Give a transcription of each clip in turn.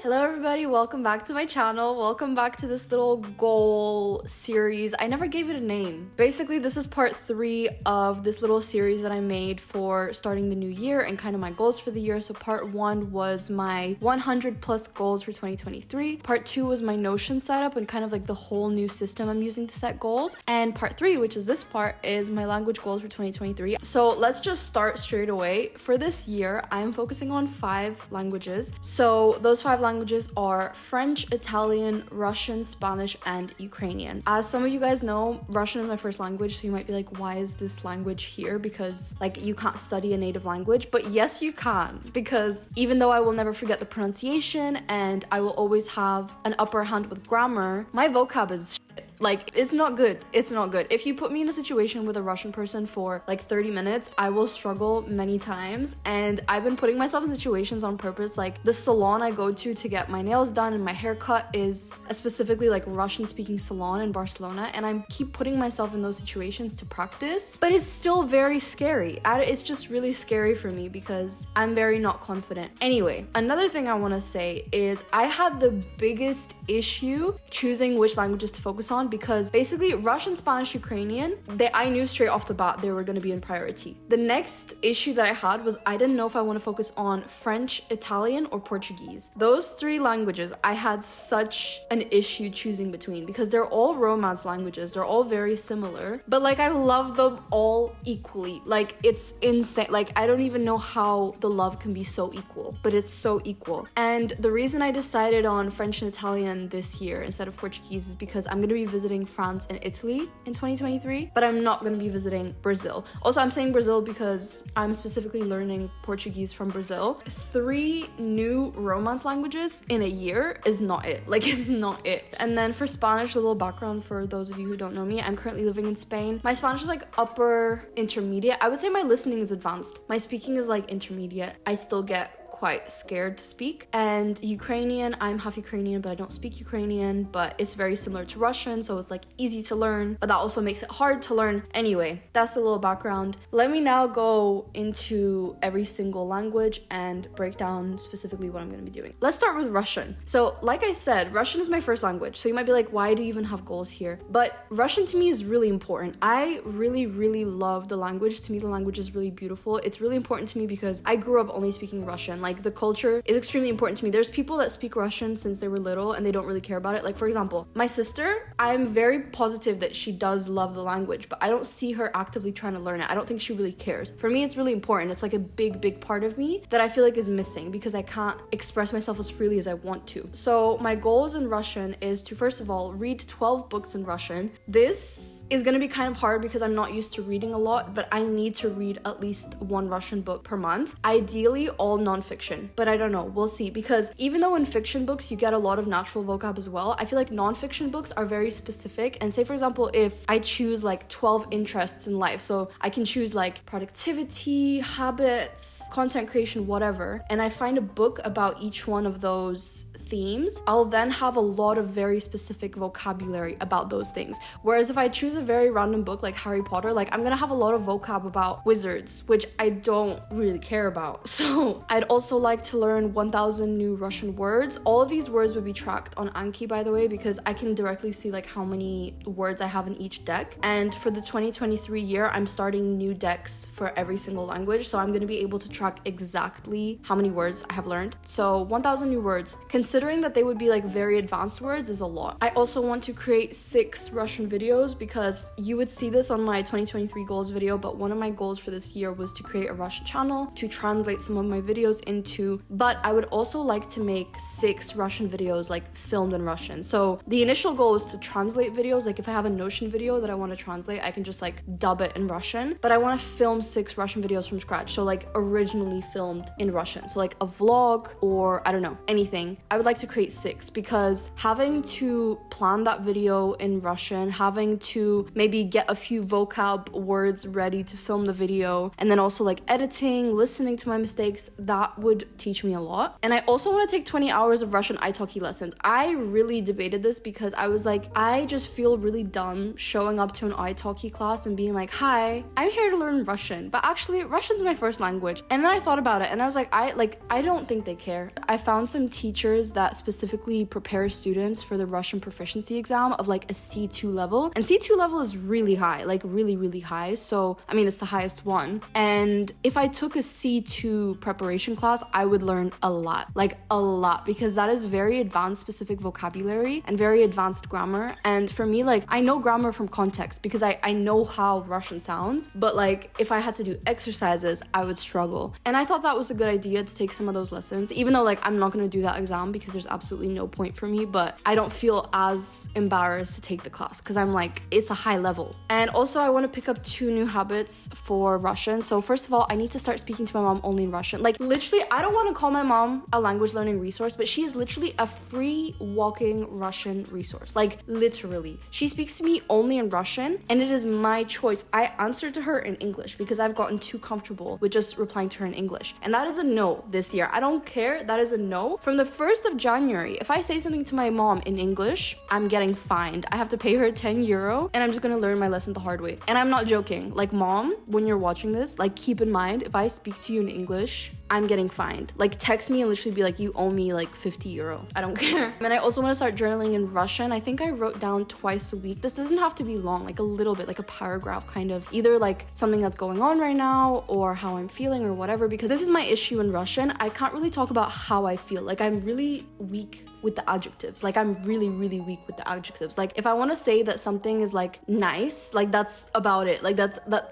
Hello everybody, welcome back to my channel. Welcome back to this little goal series. I never gave it a name. Basically, this is part 3 of this little series that I made for starting the new year and kind of my goals for the year. So part 1 was my 100 plus goals for 2023. Part 2 was my Notion setup and kind of like the whole new system I'm using to set goals. And part 3, which is this part, is my language goals for 2023. So let's just start straight away. For this year, I'm focusing on 5 languages. So those 5 languages are French, Italian, Russian, Spanish, and Ukrainian. As some of you guys know, Russian is my first language, so you might be like, why is this language here? Because like you can't study a native language, but yes you can, because even though I will never forget the pronunciation and I will always have an upper hand with grammar, my vocab is shit. Like, it's not good. It's not good. If you put me in a situation with a Russian person for like 30 minutes, I will struggle many times. And I've been putting myself in situations on purpose. Like the salon I go to get my nails done and my hair cut is a specifically like Russian speaking salon in Barcelona. And I keep putting myself in those situations to practice, but it's still very scary. It's just really scary for me because I'm very not confident. Anyway, another thing I want to say is I had the biggest issue choosing which languages to focus on, because basically Russian, Spanish, Ukrainian, I knew straight off the bat they were going to be in priority. The next issue that I had was I didn't know if I want to focus on French, Italian, or Portuguese. Those 3 languages I had such an issue choosing between because they're all Romance languages. They're all very similar, but like I love them all equally. Like it's insane. Like I don't even know how the love can be so equal, but it's so equal. And the reason I decided on French and Italian this year instead of Portuguese is because I'm going to be visiting France and Italy in 2023, but I'm not going to be visiting Brazil. Also, I'm saying Brazil because I'm specifically learning Portuguese from Brazil. 3 new Romance languages in a year is not it. Like, it's not it. And then for Spanish, a little background for those of you who don't know me, I'm currently living in Spain. My Spanish is like upper intermediate. I would say my listening is advanced. My speaking is like intermediate. I still get quite scared to speak. And Ukrainian, I'm half Ukrainian, but I don't speak Ukrainian, but it's very similar to Russian, so it's like easy to learn, but that also makes it hard to learn. Anyway, that's a little background. Let me now go into every single language and break down specifically what I'm going to be doing. Let's start with Russian. So like I said, Russian is my first language, so you might be like, why do you even have goals here? But Russian to me is really important. I really love the language. To me, the language is really beautiful. It's really important to me because I grew up only speaking Russian. Like the culture is extremely important to me. There's people that speak Russian since they were little and they don't really care about it. Like for example, my sister, I'm very positive that she does love the language, but I don't see her actively trying to learn it. I don't think she really cares. For me, it's really important. It's like a big part of me that I feel like is missing because I can't express myself as freely as I want to. So my goals in Russian is to, first of all, read 12 books in Russian. This is going to be kind of hard because I'm not used to reading a lot, but I need to read at least 1 Russian book per month. Ideally, all nonfiction, but I don't know. We'll see, because even though in fiction books you get a lot of natural vocab as well, I feel like nonfiction books are very specific. And say, for example, if I choose like 12 interests in life, so I can choose like productivity, habits, content creation, whatever, and I find a book about each one of those themes, I'll then have a lot of very specific vocabulary about those things. Whereas if I choose a very random book like Harry Potter, like I'm gonna have a lot of vocab about wizards, which I don't really care about. So I'd also like to learn 1,000 new Russian words. All of these words would be tracked on Anki, by the way, because I can directly see like how many words I have in each deck. And for the 2023 year, I'm starting new decks for every single language, so I'm gonna be able to track exactly how many words I have learned. So 1,000 new words. Considering that they would be like very advanced words is a lot. I also want to create 6 Russian videos because you would see this on my 2023 goals video, but one of my goals for this year was to create a Russian channel to translate some of my videos into, but I would also like to make 6 Russian videos like filmed in Russian. So the initial goal is to translate videos. Like if I have a Notion video that I want to translate, I can just like dub it in Russian, but I want to film 6 Russian videos from scratch. So like originally filmed in Russian. So like a vlog or I don't know, anything. I would like to create 6 because having to plan that video in Russian, having to maybe get a few vocab words ready to film the video, and then also like editing, listening to my mistakes, that would teach me a lot. And I also want to take 20 hours of Russian italki lessons. I really debated this because I was like, I just feel really dumb showing up to an italki class and being like, hi, I'm here to learn Russian, but actually Russian's my first language. And then I thought about it and I was like, I don't think they care. I found some teachers that specifically prepares students for the Russian proficiency exam of like a C2 level. And C2 level is really high, like really, really high. So, I mean, it's the highest one. And if I took a C2 preparation class, I would learn a lot, like a lot, because that is very advanced specific vocabulary and very advanced grammar. And for me, like, I know grammar from context because I know how Russian sounds, but like if I had to do exercises, I would struggle. And I thought that was a good idea to take some of those lessons, even though like I'm not going to do that exam because there's absolutely no point for me, but I don't feel as embarrassed to take the class because I'm like, it's a high level. And also I want to pick up 2 new habits for Russian. So first of all, I need to start speaking to my mom only in Russian. Like literally, I don't want to call my mom a language learning resource, but she is literally a free walking Russian resource. Like literally, she speaks to me only in Russian and it is my choice. I answer to her in English because I've gotten too comfortable with just replying to her in English. And that is a no this year. I don't care. That is a no. From the 1st of January, if I say something to my mom in English, I'm getting fined. I have to pay her 10 euro and I'm just gonna learn my lesson the hard way. And I'm not joking. Like, mom, when you're watching this, like, keep in mind, if I speak to you in English, I'm getting fined. Like, text me and literally be like, you owe me like 50 euro. I don't care. And I also want to start journaling in Russian. I think I wrote down twice a week. This doesn't have to be long, like a little bit, like a paragraph kind of. Either like something that's going on right now or how I'm feeling or whatever, because this is my issue in Russian. I can't really talk about how I feel. Like, I'm really weak with the adjectives. Like, I'm really, really weak with the adjectives. Like, if I want to say that something is like nice, like that's about it. Like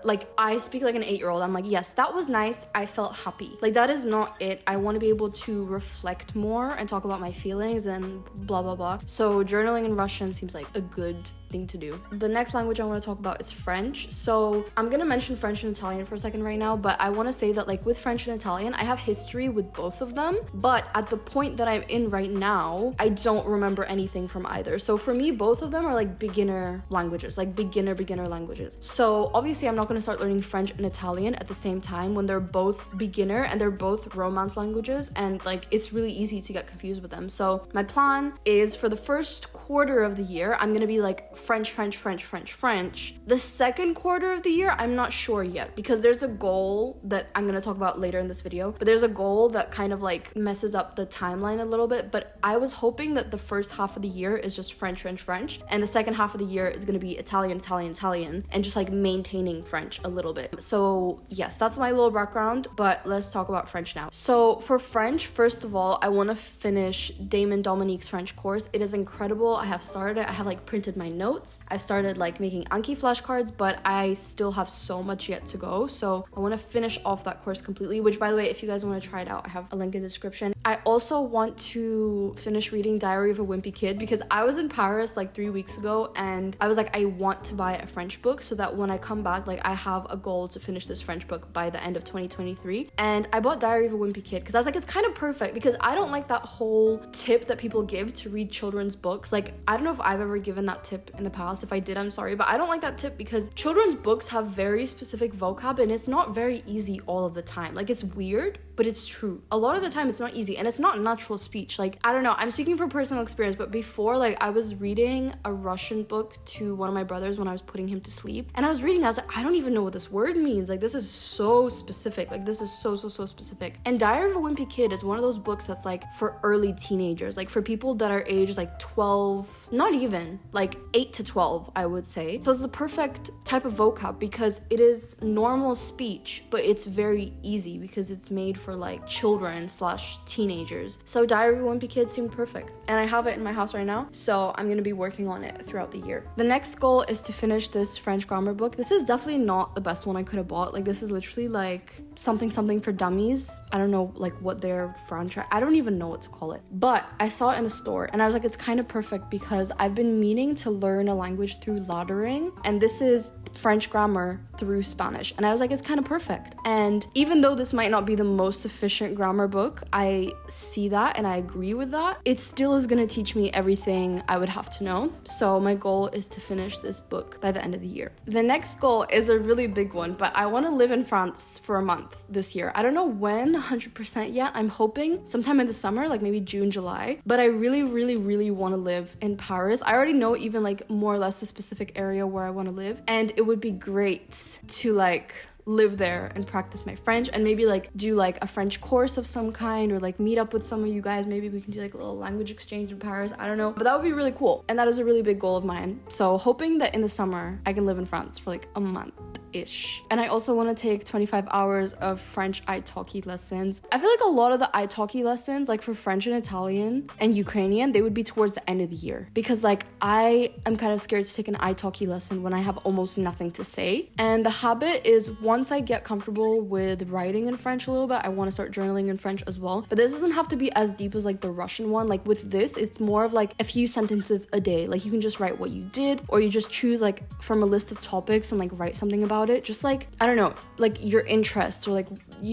like I speak like an 8-year-old. I'm like, yes, that was nice. I felt happy. Like, that is not it. I want to be able to reflect more and talk about my feelings and blah, blah, blah. So journaling in Russian seems like a good thing to do. The next language I want to talk about is French. So I'm gonna mention French and Italian for a second right now, but I want to say that like with French and Italian, I have history with both of them, but at the point that I'm in right now, I don't remember anything from either. So for me, both of them are like beginner languages, like beginner languages. So obviously I'm not going to start learning French and Italian at the same time when they're both beginner and they're both Romance languages, and like it's really easy to get confused with them. So my plan is for the first quarter of the year, I'm gonna be like French. The second quarter of the year, I'm not sure yet, because there's a goal that I'm gonna talk about later in this video, but there's a goal that kind of like messes up the timeline a little bit. But I was hoping that the first half of the year is just French, and the second half of the year is gonna be Italian, and just like maintaining French a little bit. So yes, that's my little background, but let's talk about French now. So for French, first of all, I want to finish Damon Dominique's French course. It is incredible. I have started it. I have like printed my notes. I've started like making Anki flashcards, but I still have so much yet to go. So I want to finish off that course completely, which by the way, if you guys want to try it out, I have a link in the description. I also want to finish reading Diary of a Wimpy Kid because I was in Paris like 3 weeks ago and I was like, I want to buy a French book so that when I come back, like I have a goal to finish this French book by the end of 2023. And I bought Diary of a Wimpy Kid because I was like, it's kind of perfect because I don't like that whole tip that people give to read children's books. Like, I don't know if I've ever given that tip in the past. If I did, I'm sorry, but I don't like that tip because children's books have very specific vocab and it's not very easy all of the time. Like, it's weird, but it's true. A lot of the time it's not easy and it's not natural speech. Like, I don't know, I'm speaking from personal experience, but before, like, I was reading a Russian book to one of my brothers when I was putting him to sleep, and I was was like, I don't even know what this word means. Like, this is so specific. Like, this is so specific. And Diary of a Wimpy Kid is one of those books that's like for early teenagers, like for people that are aged like 12, not even, like 8 to 12, I would say. So it's the perfect type of vocab because it is normal speech, but it's very easy because it's made for like children / teenagers. So Diary of a Wimpy Kid seemed perfect. And I have it in my house right now, so I'm gonna be working on it throughout the year. The next goal is to finish this French grammar book. This is definitely not the best one I could have bought. Like, this is literally like something for dummies. I don't know like what their franchise, I don't even know what to call it. But I saw it in the store and I was like, it's kind of perfect because I've been meaning to learn a language through laddering, and this is French grammar through Spanish. And I was like, it's kind of perfect. And even though this might not be the most efficient grammar book, I see that and I agree with that. It still is going to teach me everything I would have to know. So my goal is to finish this book by the end of the year. The next goal is a really big one, but I want to live in France for a month this year. I don't know when 100% yet. I'm hoping sometime in the summer, like maybe June, July, but I really want to live in Paris. I already know even like more or less the specific area where I want to live, and it would be great to like live there and practice my French, and maybe like do like a French course of some kind, or like meet up with some of you guys. Maybe we can do like a little language exchange in Paris. I don't know, but that would be really cool. And that is a really big goal of mine. So hoping that in the summer I can live in France for like a month-ish. And I also want to take 25 hours of French italki lessons. I feel like a lot of the italki lessons, like for French and Italian and Ukrainian, they would be towards the end of the year, because like I am kind of scared to take an italki lesson when I have almost nothing to say. And the habit is, once I get comfortable with writing in French a little bit, I want to start journaling in French as well. But this doesn't have to be as deep as like the Russian one. Like with this, it's more of like a few sentences a day. Like you can just write what you did, or you just choose like from a list of topics and like write something about it. Just like, I don't know, like your interests, or like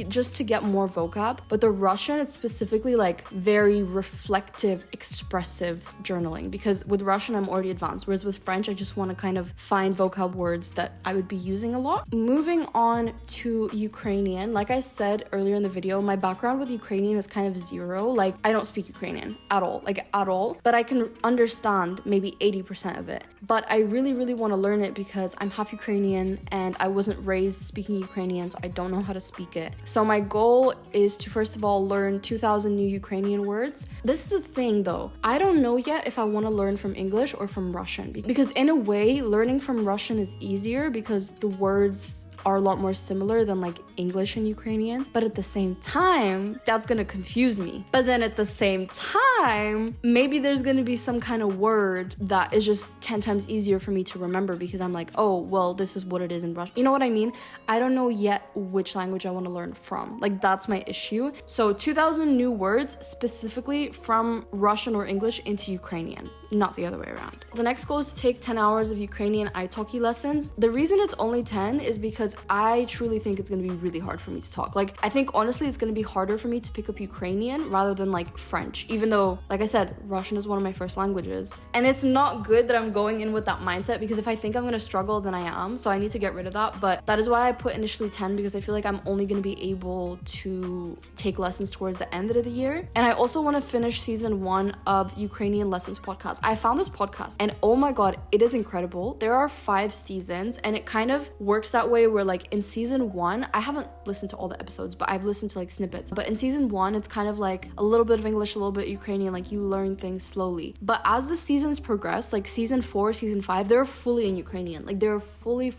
just to get more vocab. But the Russian, it's specifically like very reflective, expressive journaling, because with Russian I'm already advanced, whereas with French I just want to kind of find vocab words that I would be using a lot. Moving on to Ukrainian, like I said earlier in the video, my background with Ukrainian is kind of zero. Like I don't speak Ukrainian at all, but I can understand maybe 80% of it. But I really want to learn it because I'm half Ukrainian and I wasn't raised speaking Ukrainian, so I don't know how to speak it. So my goal is to first of all learn 2,000 new Ukrainian words. This is the thing though, I don't know yet if I want to learn from English or from Russian, because in a way learning from Russian is easier because the words are a lot more similar than like English and Ukrainian. But at the same time, that's gonna confuse me. But then at the same time, maybe there's gonna be some kind of word that is just 10 times easier for me to remember, because I'm like, oh, well, this is what it is in Russian. You know what I mean? I don't know yet which language I want to learn from. Like that's my issue. So 2,000 new words specifically from Russian or English into Ukrainian, not the other way around. The next goal is to take 10 hours of Ukrainian italki lessons. The reason it's only 10 is because I truly think it's going to be really hard for me to talk. Like I think honestly it's going to be harder for me to pick up Ukrainian rather than like French, even though, like I said, Russian is one of my first languages. And it's not good that I'm going in with that mindset, because if I think I'm going to struggle, then I am. So I need to get rid of that. But that is why I put initially 10, because I feel like I'm only going to be able to take lessons towards the end of the year. And I also want to finish season 1 of Ukrainian Lessons podcast. I found this podcast and oh my god, it is incredible. There are 5 seasons and it kind of works that way where like in season 1, I haven't listened to all the episodes, but I've listened to like snippets. But in season 1, it's kind of like a little bit of English, a little bit Ukrainian, like you learn things slowly. But as the seasons progress, like season 4, season 5, they're fully in Ukrainian. Like they're fully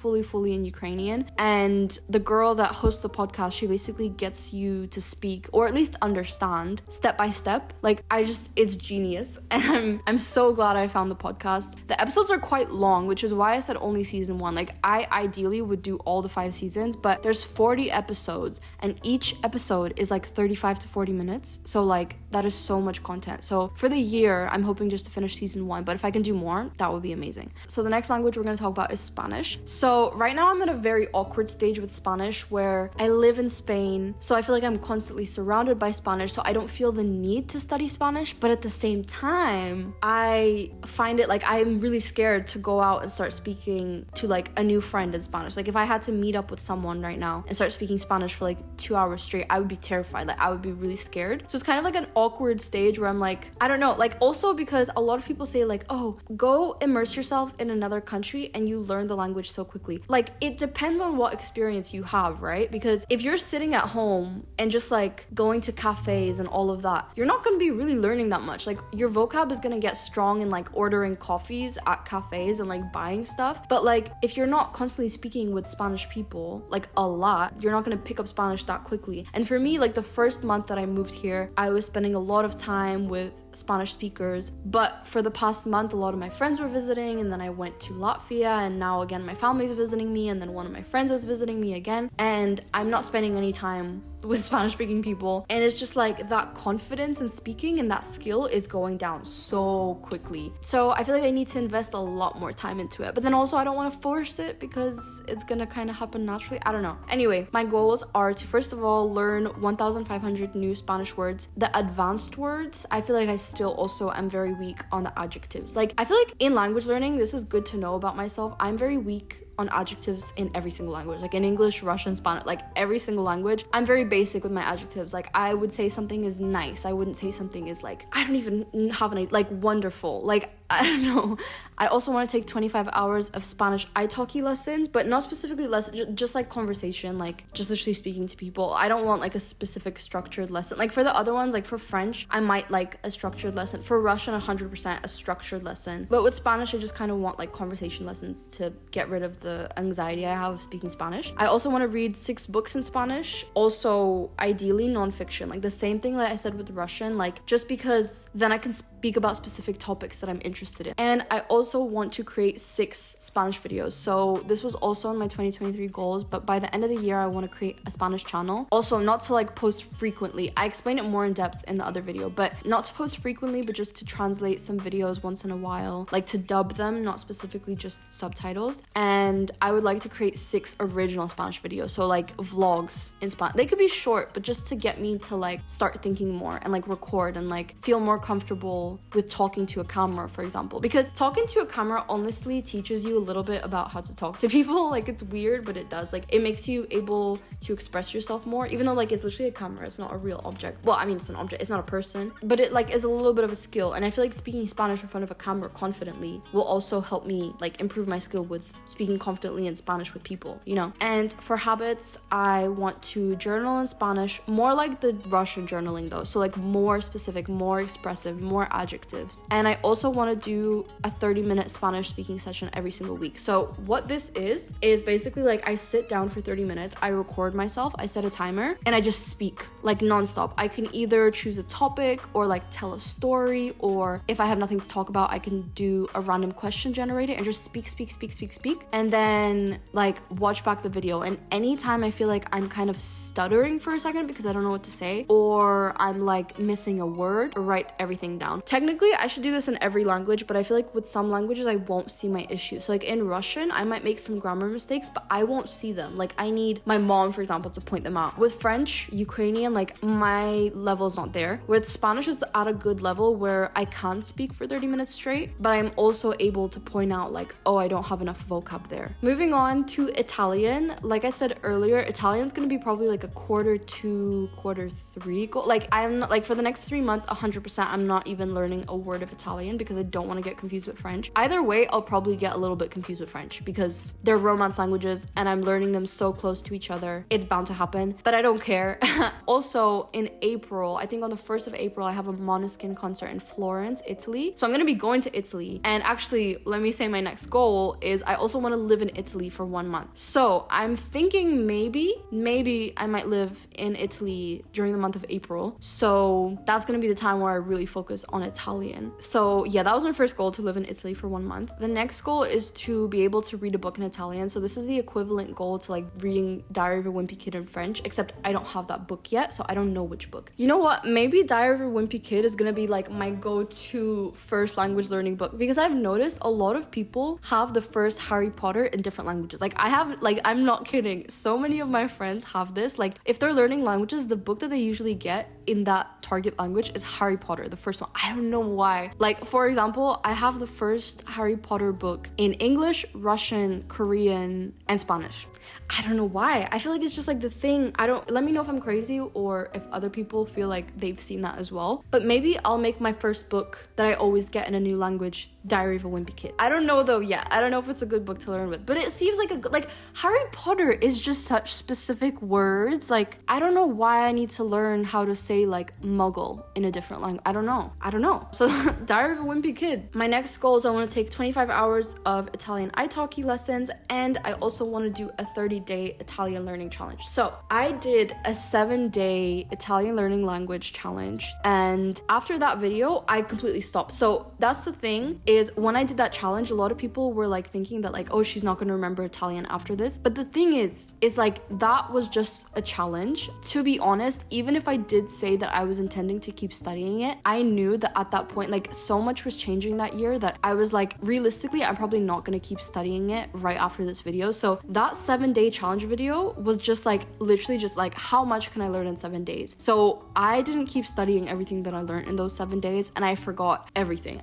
in Ukrainian. And the girl that hosts the podcast, she basically gets you to speak, or at least understand step by step. Like it's genius. And I'm so glad I found the podcast. The episodes are quite long, which is why I said only season 1. Like I ideally would do all the 5 seasons, but there's 40 episodes and each episode is like 35 to 40 minutes. So like that is so much content. So for the year, I'm hoping just to finish season 1, but if I can do more, that would be amazing. So the next language we're going to talk about is Spanish. So right now I'm in a very awkward stage with Spanish where I live in Spain. So I feel like I'm constantly surrounded by Spanish. So I don't feel the need to study Spanish, but at the same time, I find it like I'm really scared to go out and start speaking to like a new friend in Spanish. Like if I had to meet up with someone right now and start speaking Spanish for like 2 hours straight, I would be terrified. Like I would be really scared. So it's kind of like an awkward stage where I'm like, I don't know, like also because a lot of people say like, oh, go immerse yourself in another country and you learn the language so quickly. Like it depends on what experience you have, right? Because if you're sitting at home and just like going to cafes and all of that, you're not going to be really learning that much. Like your vocab is going to get strong in like ordering coffees at cafes and like buying stuff. But like if you're not constantly speaking with Spanish people like a lot, you're not going to pick up Spanish that quickly. And for me, like the first month that I moved here, I was spending a lot of time with Spanish speakers. But for the past month, a lot of my friends were visiting, and then I went to Latvia, and now again my family's visiting me, and then one of my friends is visiting me again, and I'm not spending any time with Spanish speaking people. And it's just like that confidence in speaking and that skill is going down so quickly. So I feel like I need to invest a lot more time into it. But then also I don't want to force it because it's gonna kind of happen naturally. I don't know. Anyway, my goals are to first of all learn 1,500 new Spanish words. The advanced words, I feel like I still also am very weak on the adjectives. Like I feel like in language learning, this is good to know about myself. I'm very weak on adjectives in every single language, like in English, Russian, Spanish, like every single language. I'm very basic with my adjectives. Like I would say something is nice. I wouldn't say something is like, I don't even have any, like wonderful. Like I don't know. I also want to take 25 hours of Spanish italki lessons, but not specifically lessons, just like conversation, like just literally speaking to people. I don't want like a specific structured lesson. Like for the other ones, like for French, I might like a structured lesson. For Russian, 100% a structured lesson. But with Spanish, I just kind of want like conversation lessons to get rid of the anxiety I have of speaking Spanish. I also want to read 6 books in Spanish. Also, ideally nonfiction. Like the same thing that I said with Russian, like just because then I can speak about specific topics that I'm interested in. And I also want to create 6 Spanish videos. So this was also on my 2023 goals, but by the end of the year, I want to create a Spanish channel. Also, not to like post frequently. I explained it more in depth in the other video, but not to post frequently, but just to translate some videos once in a while, like to dub them, not specifically just subtitles. And I would like to create 6 original Spanish videos. So like vlogs in Spanish. They could be short, but just to get me to like start thinking more and like record and like feel more comfortable with talking to a camera, for example. Because talking to a camera honestly teaches you a little bit about how to talk to people. Like it's weird, but it does. Like it makes you able to express yourself more, even though like it's literally a camera, it's not a real object. Well, I mean, it's an object, it's not a person, but it like is a little bit of a skill. And I feel like speaking Spanish in front of a camera confidently will also help me like improve my skill with speaking confidently in Spanish with people, you know? And for habits, I want to journal in Spanish, more like the Russian journaling though. So like more specific, more expressive, more adjectives. And I also want to do a 30-minute Spanish speaking session every single week. So what this is basically like I sit down for 30 minutes, I record myself, I set a timer, and I just speak like nonstop. I can either choose a topic or like tell a story, or if I have nothing to talk about, I can do a random question generator and just speak, and then like watch back the video. And anytime I feel like I'm kind of stuttering for a second because I don't know what to say, or I'm like missing a word, write everything down. Technically, I should do this in every language, but I feel like with some languages, I won't see my issues. So like in Russian, I might make some grammar mistakes, but I won't see them. Like I need my mom, for example, to point them out. With French, Ukrainian, like my level is not there. With Spanish, it's at a good level where I can speak for 30 minutes straight, but I'm also able to point out like, oh, I don't have enough vocab there. Moving on to Italian. Like I said earlier, Italian's gonna be probably like a quarter 2, quarter 3 goal. Like I'm not, like for the next 3 months, 100%, I'm not even learning a word of Italian because I don't want to get confused with French. Either way, I'll probably get a little bit confused with French because they're Romance languages and I'm learning them so close to each other. It's bound to happen, but I don't care. Also, in April, I think on the 1st of April, I have a Måneskin concert in Florence, Italy. So I'm going to be going to Italy. And actually, let me say my next goal is I also want to live in Italy for 1 month. So I'm thinking maybe I might live in Italy during the month of April. So that's going to be the time where I really focus on Italian. So yeah, that was my first goal, to live in Italy for 1 month. The next goal is to be able to read a book in Italian. So this is the equivalent goal to like reading Diary of a Wimpy Kid in French, except I don't have that book yet, so I don't know which book. You know what? Maybe Diary of a Wimpy Kid is gonna be like my go-to first language learning book, because I've noticed a lot of people have the first Harry Potter in different languages. Like I have, like, I'm not kidding, so many of my friends have this. Like if they're learning languages, the book that they usually get in that target language is Harry Potter, the first one. I don't know why. Like for example, I have the first Harry Potter book in English, Russian, Korean, and Spanish. I don't know why. I feel like it's just like the thing. Let me know if I'm crazy or if other people feel like they've seen that as well. But maybe I'll make my first book that I always get in a new language Diary of a Wimpy Kid. I don't know though yet. I don't know if it's a good book to learn with, but it seems like Harry Potter is just such specific words. Like I don't know why I need to learn how to say like muggle in a different language. I don't know. So Diary of a Wimpy Kid. My next goal is I want to take 25 hours of Italian italki lessons, and I also want to do a 30-day Italian learning challenge. So I did a 7-day Italian learning language challenge, and after that video I completely stopped. So that's the thing, is when I did that challenge, a lot of people were like thinking that like, oh, she's not going to remember Italian after this. But the thing is like that was just a challenge. To be honest, even if I did say that I was intending to keep studying it, I knew that at that point like so much was changing that year that I was like, realistically, I'm probably not going to keep studying it right after this video. So that 7-day challenge video was just like literally just like, how much can I learn in 7 days? So I didn't keep studying everything that I learned in those 7 days, and I forgot everything.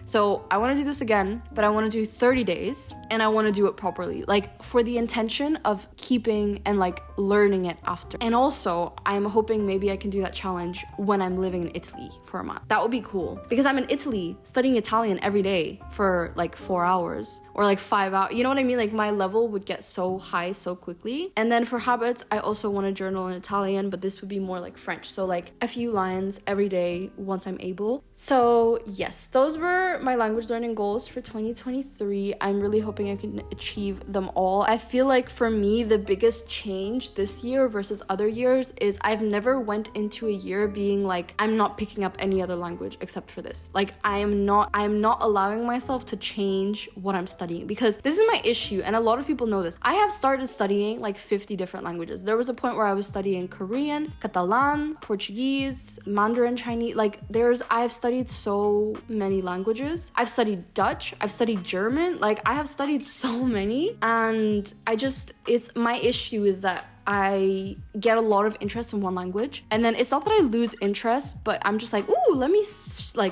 So I want to do this again, but I want to do 30 days and I want to do it properly, like for the intention of keeping and like learning it after. And also I'm hoping maybe I can do that challenge when I'm living in Italy for a month. That would be cool. school because I'm in Italy studying Italian every day for like 4 hours or like 5 hours. You know what I mean? Like my level would get so high so quickly. And then for habits, I also want to journal in Italian, but this would be more like French. So like a few lines every day once I'm able. So yes, those were my language learning goals for 2023. I'm really hoping I can achieve them all. I feel like for me, the biggest change this year versus other years is I've never went into a year being like, I'm not picking up any other language except for this. Like I am not allowing myself to change what I'm studying, because this is my issue, and a lot of people know this. I have started studying like 50 different languages. There was a point where I was studying Korean, Catalan, Portuguese, Mandarin Chinese. Like I've studied so many languages. I've studied Dutch, I've studied German. Like I have studied so many, and it's my issue is that I get a lot of interest in one language, and then it's not that I lose interest, but I'm just like, ooh,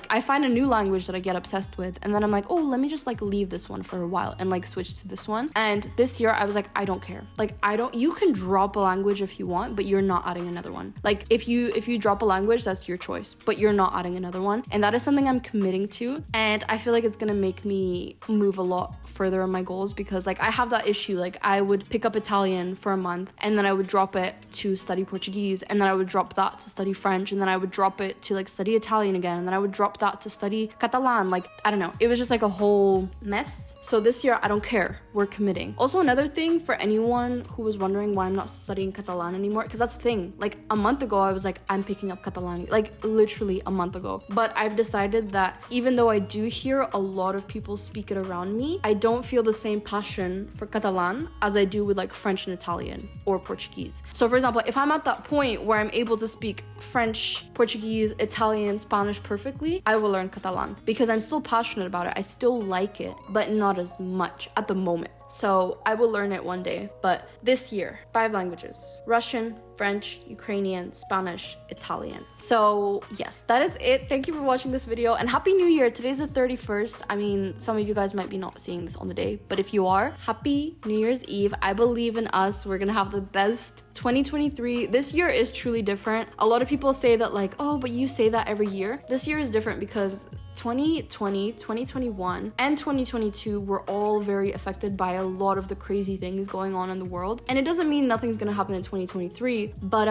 I find a new language that I get obsessed with, and then I'm like, oh, let me just like leave this one for a while and like switch to this one. And this year I was like, I don't care. Like you can drop a language if you want, but you're not adding another one. Like if you drop a language, that's your choice, but you're not adding another one. And that is something I'm committing to, and I feel like it's gonna make me move a lot further on my goals, because like I have that issue. Like I would pick up Italian for a month, and then I would drop it to study Portuguese, and then I would drop that to study French, and then I would drop it to like study Italian again, and then I would drop that to study Catalan. Like I don't know, it was just like a whole mess. So this year I don't care, we're committing. Also, another thing for anyone who was wondering why I'm not studying Catalan anymore, because that's the thing, like a month ago I was like, I'm picking up Catalan, like literally a month ago. But I've decided that even though I do hear a lot of people speak it around me, I don't feel the same passion for Catalan as I do with like French and Italian or Portuguese. So for example, if I'm at that point where I'm able to speak French, Portuguese, Italian, Spanish perfectly, I will learn Catalan, because I'm still passionate about it. I still like it, but not as much at the moment. So I will learn it one day. But this year, 5 languages: Russian, French, Ukrainian, Spanish, Italian. So yes, that is it. Thank you for watching this video, and Happy New Year. Today's the 31st. I mean, some of you guys might be not seeing this on the day, but if you are, Happy New Year's Eve. I believe in us. We're gonna have the best 2023. This year is truly different. A lot of people say that like, oh, but you say that every year. This year is different because 2020, 2021, and 2022 were all very affected by a lot of the crazy things going on in the world. And it doesn't mean nothing's gonna happen in 2023, but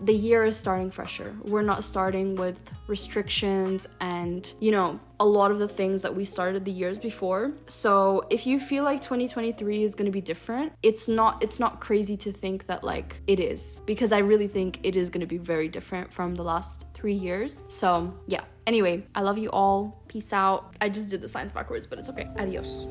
the year is starting fresher. We're not starting with restrictions and, you know, a lot of the things that we started the years before. So if you feel like 2023 is going to be different, it's not crazy to think that like it is, because I really think it is going to be very different from the last 3 years. So yeah, anyway, I love you all. Peace out. I just did the signs backwards, but it's okay. Adios.